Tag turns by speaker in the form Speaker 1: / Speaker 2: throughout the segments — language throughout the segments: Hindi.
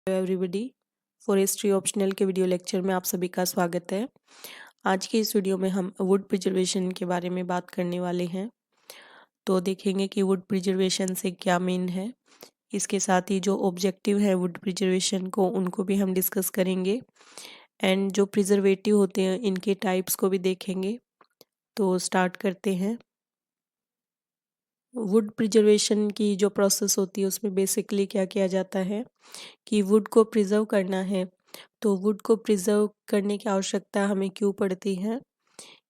Speaker 1: एवरीबॉडी, फॉरेस्ट्री ऑप्शनल के वीडियो लेक्चर में आप सभी का स्वागत है। आज के इस वीडियो में हम वुड प्रिजर्वेशन के बारे में बात करने वाले हैं। तो देखेंगे कि वुड प्रिजर्वेशन से क्या मीन है। इसके साथ ही जो ऑब्जेक्टिव है वुड प्रिजर्वेशन को उनको भी हम डिस्कस करेंगे एंड जो प्रिजर्वेटिव होते हैं इनके टाइप्स को भी देखेंगे। तो स्टार्ट करते हैं। वुड प्रिजर्वेशन की जो प्रोसेस होती है उसमें बेसिकली क्या किया जाता है कि वुड को प्रिजर्व करना है। तो वुड को प्रिजर्व करने की आवश्यकता हमें क्यों पड़ती है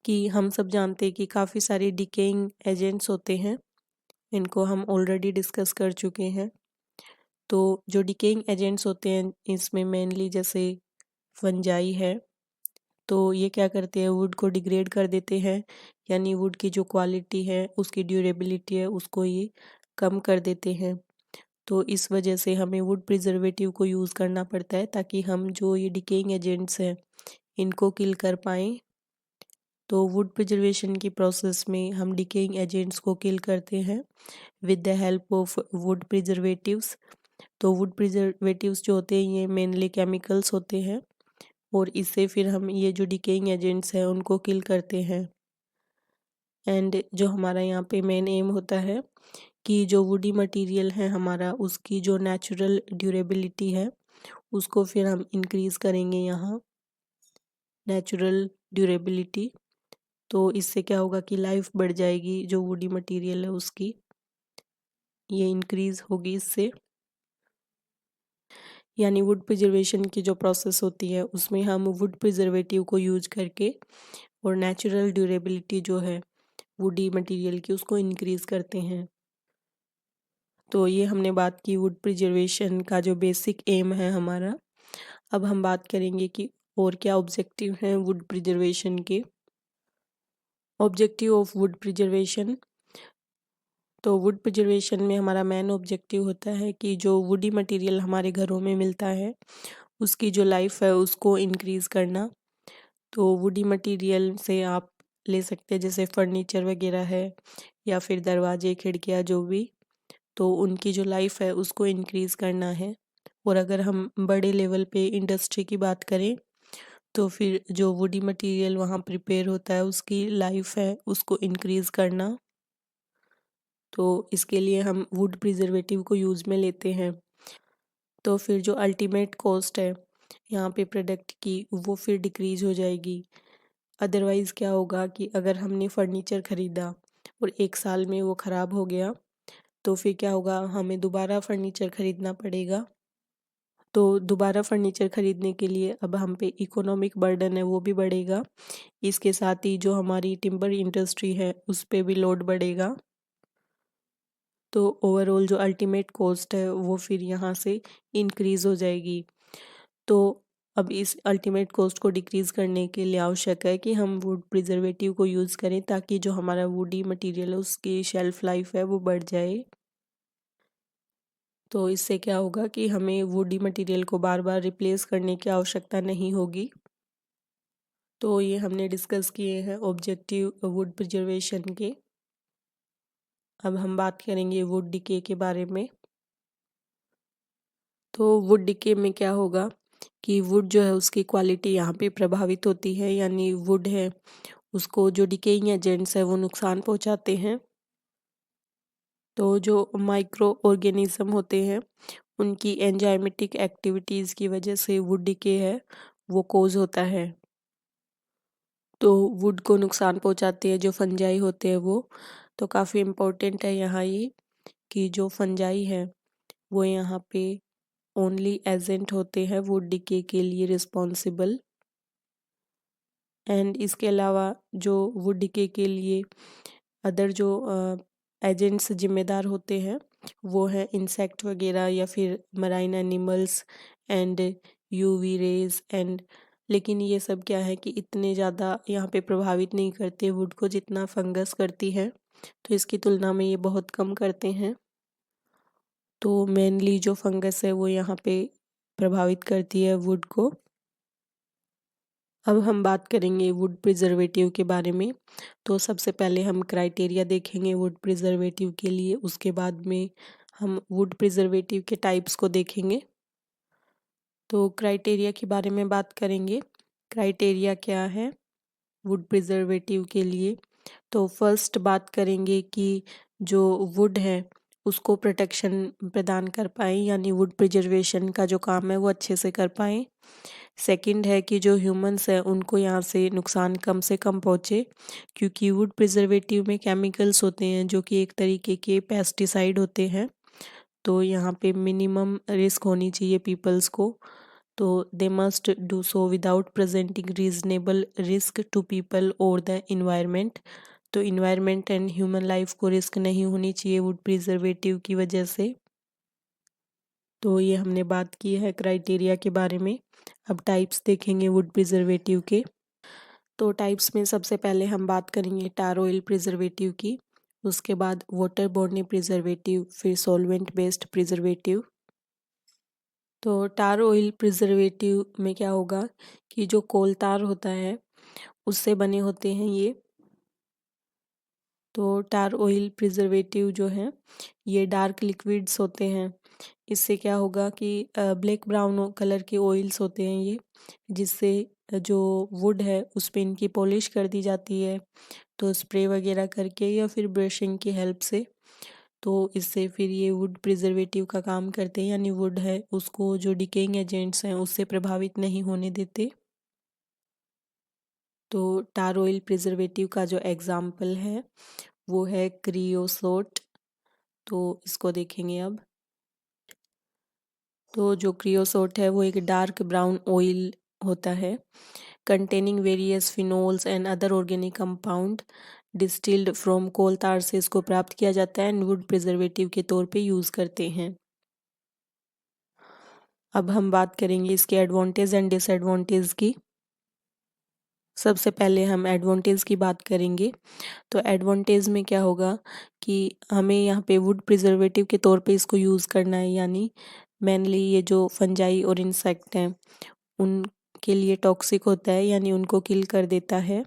Speaker 1: कि हम सब जानते हैं कि काफ़ी सारे डिकेइंग एजेंट्स होते हैं। इनको हम ऑलरेडी डिस्कस कर चुके हैं। तो जो डिकेइंग एजेंट्स होते हैं इसमें मेनली जैसे फंजाई है, तो ये क्या करते हैं वुड को डिग्रेड कर देते हैं, यानी वुड की जो क्वालिटी है उसकी ड्यूरेबिलिटी है उसको ये कम कर देते हैं। तो इस वजह से हमें वुड प्रिजर्वेटिव को यूज़ करना पड़ता है ताकि हम जो ये डिकेइंग एजेंट्स हैं इनको किल कर पाएँ। तो वुड प्रिजर्वेशन की प्रोसेस में हम डिकेइंग एजेंट्स को किल करते हैं with the help of would preservatives. तो वुड प्रिजर्वेटिव्स जो होते हैं ये मेनली केमिकल्स होते हैं और इससे फिर हम ये जो डिकेइंग एजेंट्स हैं उनको किल करते हैं। एंड जो हमारा यहाँ पे मेन एम होता है कि जो वुडी मटेरियल है हमारा उसकी जो नेचुरल ड्यूरेबिलिटी है उसको फिर हम इंक्रीज़ करेंगे यहाँ, नेचुरल ड्यूरेबिलिटी। तो इससे क्या होगा कि लाइफ बढ़ जाएगी, जो वुडी मटेरियल है उसकी ये इंक्रीज़ होगी इससे। यानी वुड प्रिजर्वेशन की जो प्रोसेस होती है उसमें हम वुड प्रिजर्वेटिव को यूज करके और नेचुरल ड्यूरेबिलिटी जो है वुडी मटेरियल की उसको इंक्रीज़ करते हैं। तो ये हमने बात की वुड प्रिजर्वेशन का जो बेसिक एम है हमारा। अब हम बात करेंगे कि और क्या ऑब्जेक्टिव हैं वुड प्रिजर्वेशन के। ऑब्जेक्टिव ऑफ वुड प्रिजर्वेशन, तो वुड प्रिजर्वेशन में हमारा मेन ऑब्जेक्टिव होता है कि जो वुडी मटेरियल हमारे घरों में मिलता है उसकी जो लाइफ है उसको इंक्रीज़ करना। तो वुडी मटेरियल से आप ले सकते हैं जैसे फर्नीचर वगैरह है या फिर दरवाजे खिड़कियाँ जो भी, तो उनकी जो लाइफ है उसको इंक्रीज़ करना है। और अगर हम बड़े लेवल पे इंडस्ट्री की बात करें तो फिर जो वुडी मटेरियल वहाँ प्रिपेयर होता है उसकी लाइफ है उसको इंक्रीज़ करना। तो इसके लिए हम वुड प्रिजर्वेटिव को यूज़ में लेते हैं। तो फिर जो अल्टीमेट कॉस्ट है यहाँ पे प्रोडक्ट की वो फिर डिक्रीज़ हो जाएगी। अदरवाइज़ क्या होगा कि अगर हमने फर्नीचर ख़रीदा और 1 साल में वो ख़राब हो गया तो फिर क्या होगा, हमें दोबारा फर्नीचर ख़रीदना पड़ेगा। तो दोबारा फर्नीचर ख़रीदने के लिए अब हम पे इकोनॉमिक बर्डन है वो भी बढ़ेगा। इसके साथ ही जो हमारी टिम्बर इंडस्ट्री है उस पे भी लोड बढ़ेगा। तो ओवरऑल जो अल्टीमेट कॉस्ट है वो फिर यहाँ से इंक्रीज़ हो जाएगी। तो अब इस अल्टीमेट कॉस्ट को डिक्रीज़ करने के लिए आवश्यक है कि हम वुड प्रिजर्वेटिव को यूज़ करें ताकि जो हमारा वुडी मटेरियल है उसकी शेल्फ लाइफ है वो बढ़ जाए। तो इससे क्या होगा कि हमें वुडी मटेरियल को बार बार रिप्लेस करने की आवश्यकता नहीं होगी। तो ये हमने डिस्कस किए हैं ऑब्जेक्टिव वुड प्रिजर्वेशन के। अब हम बात करेंगे वुड डिके के बारे में। तो वुड डिके में क्या होगा कि वुड जो है उसकी क्वालिटी यहाँ पे प्रभावित होती है, यानी वुड है उसको जो डिकेइंग एजेंट्स है वो नुकसान पहुँचाते हैं। तो जो माइक्रो ऑर्गेनिज्म होते हैं उनकी एंजाइमेटिक एक्टिविटीज़ की वजह से वुड डिके है वो कोज होता है। तो वुड को नुकसान पहुँचाते हैं जो फंजाई होते हैं वो। तो काफ़ी इम्पोर्टेंट है यहाँ ये कि जो फंजाई है वो यहाँ पे ओनली एजेंट होते हैं वुड डिके के लिए रिस्पॉन्सिबल। एंड इसके अलावा जो वुड डिके के लिए अदर जो एजेंट्स जिम्मेदार होते हैं वो है इंसेक्ट वगैरह या फिर marine animals and UV rays and, लेकिन ये सब क्या है कि इतने ज़्यादा यहाँ पे प्रभावित नहीं करते वुड को जितना फंगस करती है। तो इसकी तुलना में ये बहुत कम करते हैं। तो मेनली जो फंगस है वो यहाँ पे प्रभावित करती है वुड को। अब हम बात करेंगे वुड प्रिजर्वेटिव के बारे में। तो सबसे पहले हम क्राइटेरिया देखेंगे वुड प्रिजर्वेटिव के लिए, उसके बाद में हम वुड प्रिजर्वेटिव के टाइप्स को देखेंगे। तो क्राइटेरिया के बारे में बात करेंगे। क्राइटेरिया क्या है वुड प्रिजर्वेटिव के लिए? तो फर्स्ट बात करेंगे कि जो वुड है उसको प्रोटेक्शन प्रदान कर पाएँ, यानी वुड प्रिजर्वेशन का जो काम है वो अच्छे से कर पाएँ। सेकंड है कि जो ह्यूमंस हैं उनको यहाँ से नुकसान कम से कम पहुँचे, क्योंकि वुड प्रिजर्वेटिव में केमिकल्स होते हैं जो कि एक तरीके के पेस्टिसाइड होते हैं। तो यहाँ पे मिनिमम रिस्क होनी चाहिए पीपल्स को, तो they must do so without presenting reasonable risk to people और द इन्वायरमेंट। तो इन्वायरमेंट एंड ह्यूमन लाइफ को रिस्क नहीं होनी चाहिए वुड प्रिजर्वेटिव की वजह से। तो ये हमने बात की है क्राइटेरिया के बारे में। अब टाइप्स देखेंगे वुड प्रिजर्वेटिव के। तो टाइप्स में सबसे पहले हम बात करेंगे टार ऑयल प्रिजर्वेटिव की, उसके बाद वाटर बॉर्न प्रिजर्वेटिव, फिर सॉल्वेंट बेस्ड प्रिजर्वेटिव। तो टार ऑयल प्रिजर्वेटिव में क्या होगा कि जो कोल तार होता है उससे बने होते हैं ये। तो टार ऑयल प्रिजर्वेटिव जो है ये डार्क लिक्विड्स होते हैं। इससे क्या होगा कि ब्लैक ब्राउन कलर के ऑयल्स होते हैं ये, जिससे जो वुड है उस पे इनकी पॉलिश कर दी जाती है, तो स्प्रे वगैरह करके या फिर ब्रशिंग की हेल्प से। तो इससे फिर ये वुड प्रिजर्वेटिव का काम करते हैं, यानी वुड है उसको जो डिकेइंग एजेंट्स हैं उससे प्रभावित नहीं होने देते। तो टार ऑयल प्रिजर्वेटिव का जो एग्जाम्पल है वो है क्रियोसोट। तो इसको देखेंगे अब। तो जो क्रियोसोट है वो एक डार्क ब्राउन ऑयल होता है containing various phenols and other organic compound distilled from coal tar से इसको प्राप्त किया जाता है एंड वुड प्रिजर्वेटिव के तौर पे यूज़ करते हैं। अब हम बात करेंगे इसके एडवांटेज एंड डिसएडवांटेज की। सबसे पहले हम एडवांटेज की बात करेंगे। तो एडवांटेज में क्या होगा कि हमें यहाँ पे वुड प्रिजर्वेटिव के तौर पे इसको यूज़ करना है, यानी मेनली ये जो फंजाई और इंसेक्ट हैं उनके लिए टॉक्सिक होता है, यानी उनको किल कर देता है।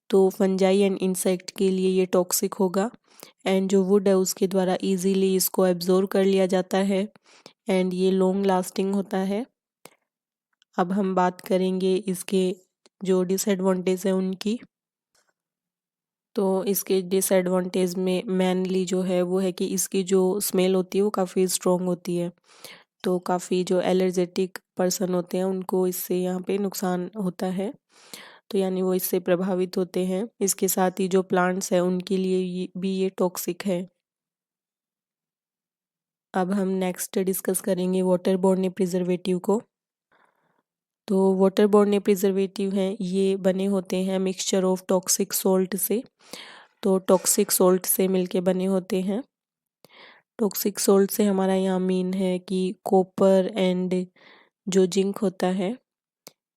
Speaker 1: तो फंजाई एंड इंसेक्ट के लिए ये टॉक्सिक होगा एंड जो वुड है उसके द्वारा इजीली इसको एब्जॉर्ब कर लिया जाता है एंड ये लॉन्ग लास्टिंग होता है। अब हम बात करेंगे इसके जो डिसएडवांटेज है उनकी। तो इसके डिसएडवांटेज में मेनली जो है वो है कि इसकी जो स्मेल होती है वो काफ़ी स्ट्रॉन्ग होती है, तो काफ़ी जो एलर्जेटिक पर्सन होते हैं उनको इससे यहाँ पे नुकसान होता है, तो यानी वो इससे प्रभावित होते हैं। इसके साथ ही जो प्लांट्स हैं उनके लिए भी ये टॉक्सिक है। अब हम नेक्स्ट डिस्कस करेंगे वाटर बॉर्न प्रिजर्वेटिव को। तो वाटर बॉर्न प्रिजर्वेटिव हैं ये बने होते हैं मिक्सचर ऑफ टॉक्सिक सॉल्ट से। तो टॉक्सिक सॉल्ट से मिलके बने होते हैं। टॉक्सिक सॉल्ट से हमारा यहाँ मीन है कि कॉपर एंड जो जिंक होता है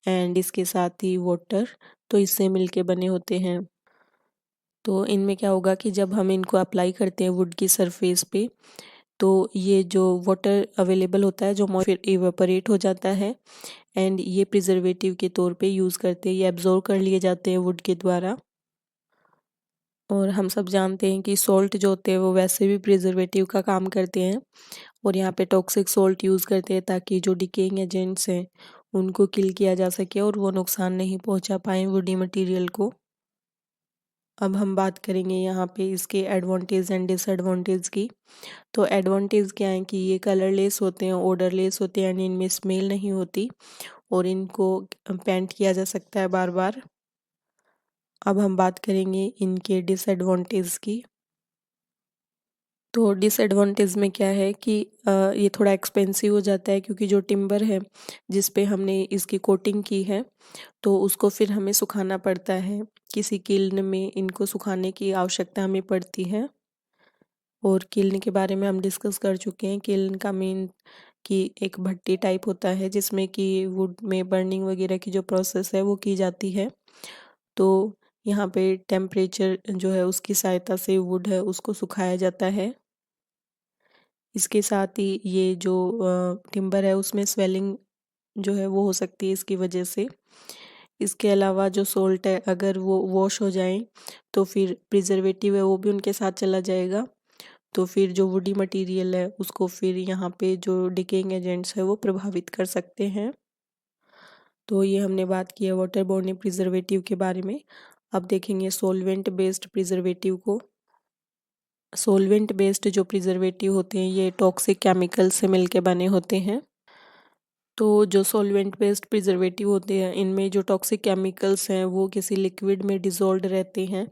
Speaker 1: एंड इसके साथ ही वाटर, तो इससे मिलके बने होते हैं। तो इनमें क्या होगा कि जब हम इनको अप्लाई करते हैं वुड की सरफेस पे, तो ये जो वाटर अवेलेबल होता है जो फिर इवेपोरेट हो जाता है एंड ये प्रिजर्वेटिव के तौर पे यूज़ करते हैं, ये एब्जॉर्ब कर लिए जाते हैं वुड के द्वारा। और हम सब जानते हैं कि सॉल्ट जो होते हैं वो वैसे भी प्रिजर्वेटिव का काम करते हैं, और यहाँ पे टॉक्सिक सॉल्ट यूज़ करते हैं ताकि जो डिकेइंग एजेंट्स हैं उनको किल किया जा सके और वो नुकसान नहीं पहुँचा पाए वुडी मटेरियल को। अब हम बात करेंगे यहाँ पे इसके एडवांटेज एंड डिसएडवांटेज की। तो एडवांटेज क्या है कि ये कलरलेस होते हैं, ऑर्डरलेस होते हैं, यानी इनमें स्मेल नहीं होती और इनको पेंट किया जा सकता है बार बार। अब हम बात करेंगे इनके डिसएडवांटेज की। तो डिसएडवांटेज में क्या है कि ये थोड़ा एक्सपेंसिव हो जाता है, क्योंकि जो टिम्बर है जिस पे हमने इसकी कोटिंग की है तो उसको फिर हमें सुखाना पड़ता है, किसी किल्न में इनको सुखाने की आवश्यकता हमें पड़ती है। और किल्न के बारे में हम डिस्कस कर चुके हैं। किल्न का मीन कि एक भट्टी टाइप होता है जिसमें कि वुड में बर्निंग वगैरह की जो प्रोसेस है वो की जाती है। तो यहाँ पे टेम्परेचर जो है उसकी सहायता से वुड है उसको सुखाया जाता है। इसके साथ ही ये जो टिम्बर है उसमें स्वेलिंग जो है वो हो सकती है इसकी वजह से। इसके अलावा जो सोल्ट है अगर वो वॉश हो जाए तो फिर प्रिजर्वेटिव है वो भी उनके साथ चला जाएगा, तो फिर जो वुडी मटेरियल है उसको फिर यहाँ पे जो डिकेइंग एजेंट्स है वो प्रभावित कर सकते हैं। तो ये हमने बात की है वाटर बोर्न प्रिजर्वेटिव के बारे में। अब देखेंगे सॉल्वेंट बेस्ड प्रिजर्वेटिव को। सॉल्वेंट बेस्ड जो प्रिजर्वेटिव होते हैं ये टॉक्सिक केमिकल से मिलके बने होते हैं। तो जो सॉल्वेंट बेस्ड प्रिजर्वेटिव होते हैं इनमें जो टॉक्सिक केमिकल्स हैं वो किसी लिक्विड में डिसॉल्व्ड रहते हैं।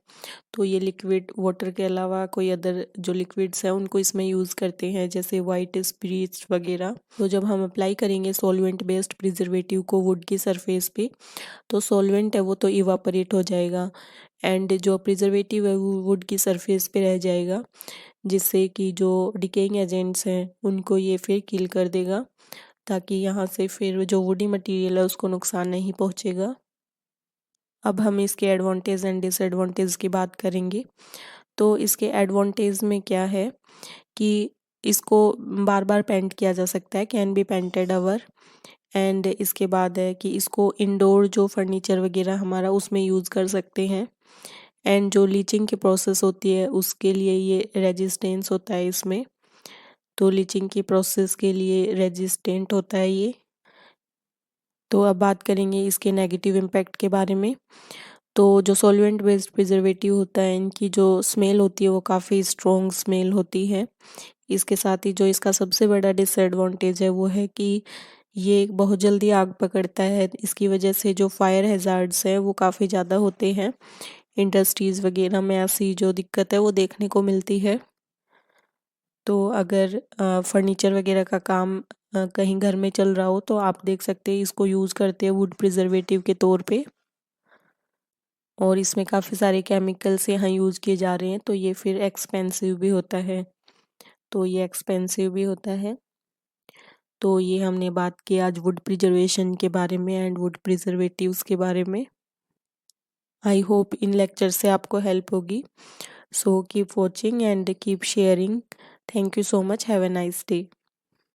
Speaker 1: तो ये लिक्विड वाटर के अलावा कोई अदर जो लिक्विड्स हैं उनको इसमें यूज़ करते हैं, जैसे वाइट स्पिरिट्स वगैरह। तो जब हम अप्लाई करेंगे सॉल्वेंट बेस्ड प्रिजर्वेटिव को वुड की सरफेस पे, तो सॉल्वेंट है वो तो इवापोरेट हो जाएगा एंड जो प्रिजर्वेटिव है वो वुड की सरफेस पे रह जाएगा, जिससे कि जो डिकेइंग एजेंट्स हैं उनको ये फिर किल कर देगा, ताकि यहाँ से फिर जो वुडी मटेरियल है उसको नुकसान नहीं पहुँचेगा। अब हम इसके एडवांटेज एंड डिसएडवांटेज की बात करेंगे। तो इसके एडवांटेज में क्या है कि इसको बार बार पेंट किया जा सकता है, can be painted our. And इसके बाद है कि इसको इंडोर जो फर्नीचर वगैरह हमारा उसमें यूज़ कर सकते हैं। एंड जो लीचिंग की प्रोसेस होती है उसके लिए ये रेजिस्टेंस होता है इसमें, तो लीचिंग की प्रोसेस के लिए रेजिस्टेंट होता है ये। तो अब बात करेंगे इसके नेगेटिव इम्पैक्ट के बारे में। तो जो सॉल्वेंट बेस्ड प्रिजर्वेटिव होता है इनकी जो स्मेल होती है वो काफ़ी स्ट्रॉन्ग स्मेल होती है। इसके साथ ही जो इसका सबसे बड़ा डिसएडवांटेज है वो है कि ये बहुत जल्दी आग पकड़ता है। इसकी वजह से जो फायर हैज़ार्ड्स हैं वो काफ़ी ज़्यादा होते हैं। इंडस्ट्रीज़ वगैरह में ऐसी जो दिक्कत है वो देखने को मिलती है। तो अगर फर्नीचर वगैरह का काम कहीं घर में चल रहा हो तो आप देख सकते हैं इसको यूज़ करते हैं वुड प्रिजर्वेटिव के तौर पे, और इसमें काफ़ी सारे केमिकल्स यहाँ यूज़ किए जा रहे हैं, तो ये फिर एक्सपेंसिव भी होता है। तो ये हमने बात की आज वुड प्रिजर्वेशन के बारे में एंड वुड प्रिजर्वेटिव्स के बारे में। आई होप इन लेक्चर से आपको हेल्प होगी। So keep watching and keep sharing. Thank you so much. Have a nice day.